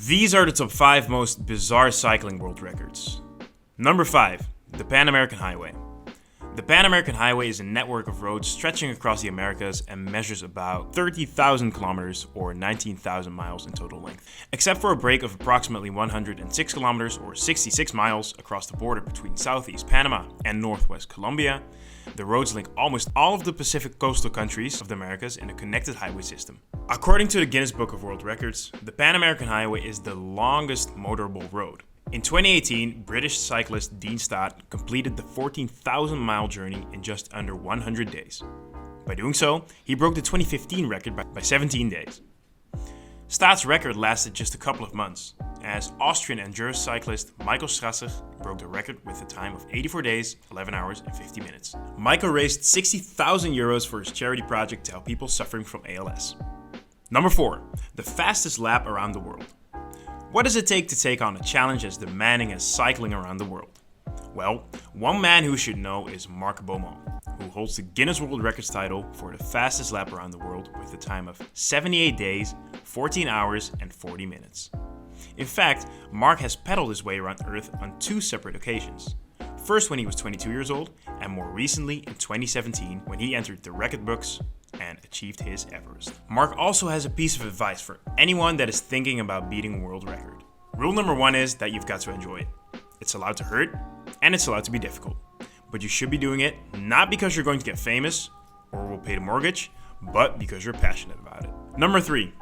These are the top 5 most bizarre cycling world records. Number 5. The Pan American Highway. The Pan American Highway is a network of roads stretching across the Americas and measures about 30,000 kilometers or 19,000 miles in total length. Except for a break of approximately 106 kilometers or 66 miles across the border between southeast Panama and northwest Colombia, the roads link almost all of the Pacific coastal countries of the Americas in a connected highway system. According to the Guinness Book of World Records, the Pan American Highway is the longest motorable road. In 2018, British cyclist Dean Stott completed the 14,000-mile journey in just under 100 days. By doing so, he broke the 2015 record by 17 days. Stott's record lasted just a couple of months, as Austrian endurance cyclist Michael Strasser broke the record with a time of 84 days, 11 hours and 50 minutes. Michael raised 60,000 euros for his charity project to help people suffering from ALS. Number 4. The fastest lap around the world. What does it take on a challenge as demanding as cycling around the world? Well, one man who should know is Mark Beaumont, who holds the Guinness World Records title for the fastest lap around the world with a time of 78 days, 14 hours and 40 minutes. In fact, Mark has pedaled his way around Earth on 2 separate occasions. First when he was 22 years old, and more recently in 2017 when he entered the record books and achieved his Everest. Mark also has a piece of advice for anyone that is thinking about beating a world record. Rule number 1 is that you've got to enjoy it. It's allowed to hurt, and it's allowed to be difficult. But you should be doing it not because you're going to get famous or will pay the mortgage, but because you're passionate about it. Number 3.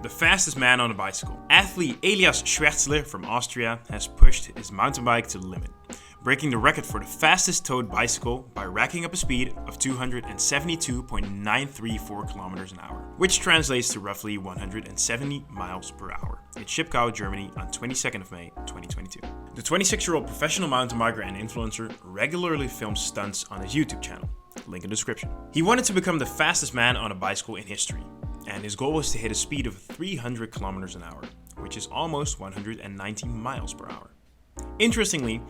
The fastest man on a bicycle. Athlete Elias Schwerzler from Austria has pushed his mountain bike to the limit, breaking the record for the fastest towed bicycle by racking up a speed of 272.934 kilometers an hour, which translates to roughly 170 miles per hour, in Schipkau, Germany on 22nd of May, 2022. The 26-year-old professional mountain biker and influencer regularly films stunts on his YouTube channel, link in the description. He wanted to become the fastest man on a bicycle in history, and his goal was to hit a speed of 300 kilometers an hour, which is almost 190 miles per hour. Interestingly,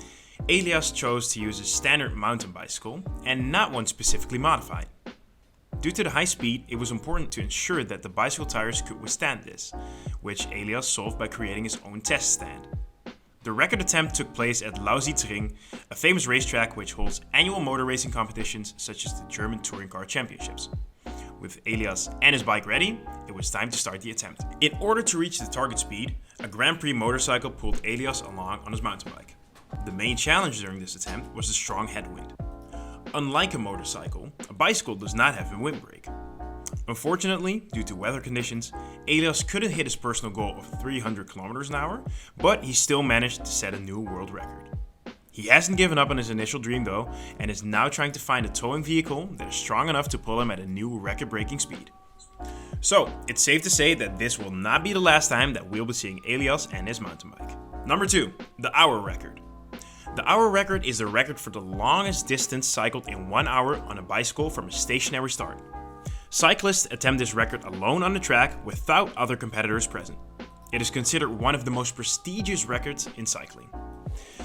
Elias chose to use a standard mountain bicycle and not one specifically modified. Due to the high speed, it was important to ensure that the bicycle tires could withstand this, which Elias solved by creating his own test stand. The record attempt took place at Lausitzring, a famous racetrack which holds annual motor racing competitions such as the German Touring Car Championships. With Elias and his bike ready, it was time to start the attempt. In order to reach the target speed, a Grand Prix motorcycle pulled Elias along on his mountain bike. The main challenge during this attempt was the strong headwind. Unlike a motorcycle, a bicycle does not have a windbreak. Unfortunately, due to weather conditions, Elias couldn't hit his personal goal of 300 kilometers an hour, but he still managed to set a new world record. He hasn't given up on his initial dream though, and is now trying to find a towing vehicle that is strong enough to pull him at a new record-breaking speed. So, it's safe to say that this will not be the last time that we'll be seeing Elias and his mountain bike. Number 2. The hour record. The hour record is the record for the longest distance cycled in 1 hour on a bicycle from a stationary start. Cyclists attempt this record alone on the track without other competitors present. It is considered one of the most prestigious records in cycling.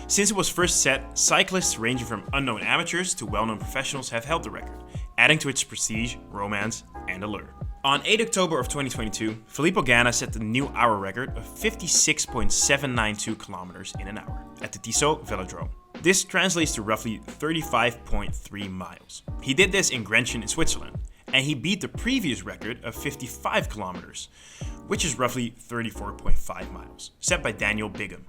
Since it was first set, cyclists ranging from unknown amateurs to well-known professionals have held the record, adding to its prestige, romance, and allure. On 8 October of 2022, Filippo Ganna set the new hour record of 56.792 kilometers in an hour at the Tissot Velodrome. This translates to roughly 35.3 miles. He did this in Grenchen in Switzerland, and he beat the previous record of 55 kilometers, which is roughly 34.5 miles, set by Daniel Bigham.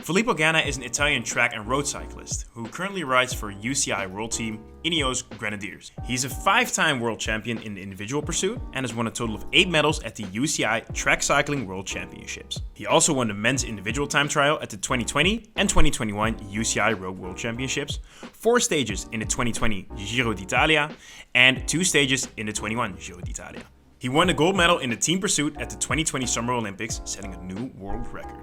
Filippo Ganna is an Italian track and road cyclist who currently rides for UCI World Team Ineos Grenadiers. He's a 5-time world champion in the individual pursuit and has won a total of 8 medals at the UCI Track Cycling World Championships. He also won the men's individual time trial at the 2020 and 2021 UCI Road World Championships, 4 stages in the 2020 Giro d'Italia, and 2 stages in the 21 Giro d'Italia. He won the gold medal in the team pursuit at the 2020 Summer Olympics, setting a new world record.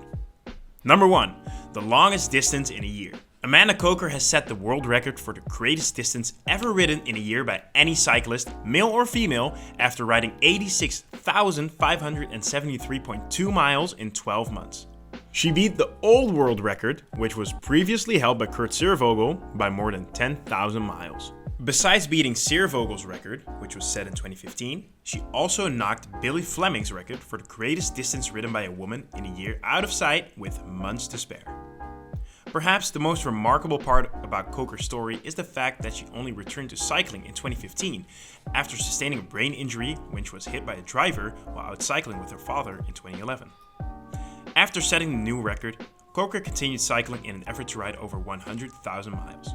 Number 1. The longest distance in a year. Amanda Coker has set the world record for the greatest distance ever ridden in a year by any cyclist, male or female, after riding 86,573.2 miles in 12 months. She beat the old world record, which was previously held by Kurt Ziervogel, by more than 10,000 miles. Besides beating Sarah Vogel's record, which was set in 2015, she also knocked Billy Fleming's record for the greatest distance ridden by a woman in a year out of sight with months to spare. Perhaps the most remarkable part about Coker's story is the fact that she only returned to cycling in 2015 after sustaining a brain injury when she was hit by a driver while out cycling with her father in 2011. After setting the new record, Coker continued cycling in an effort to ride over 100,000 miles.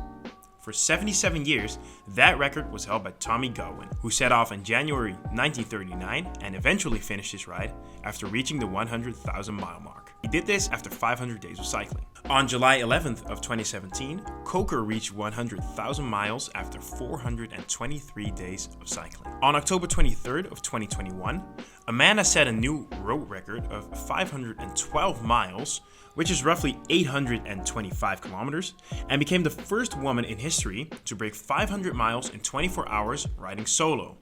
For 77 years, that record was held by Tommy Godwin, who set off in January 1939 and eventually finished his ride after reaching the 100,000 mile mark. He did this after 500 days of cycling. On July 11th of 2017, Coker reached 100,000 miles after 423 days of cycling. On October 23rd of 2021, Amanda set a new road record of 512 miles, which is roughly 825 kilometers, and became the first woman in history to break 500 miles in 24 hours riding solo.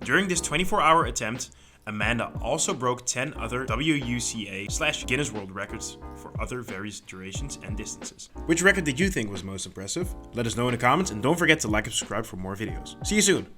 During this 24-hour attempt, Amanda also broke 10 other WUCA/Guinness World Records for other various durations and distances. Which record did you think was most impressive? Let us know in the comments, and don't forget to like and subscribe for more videos. See you soon!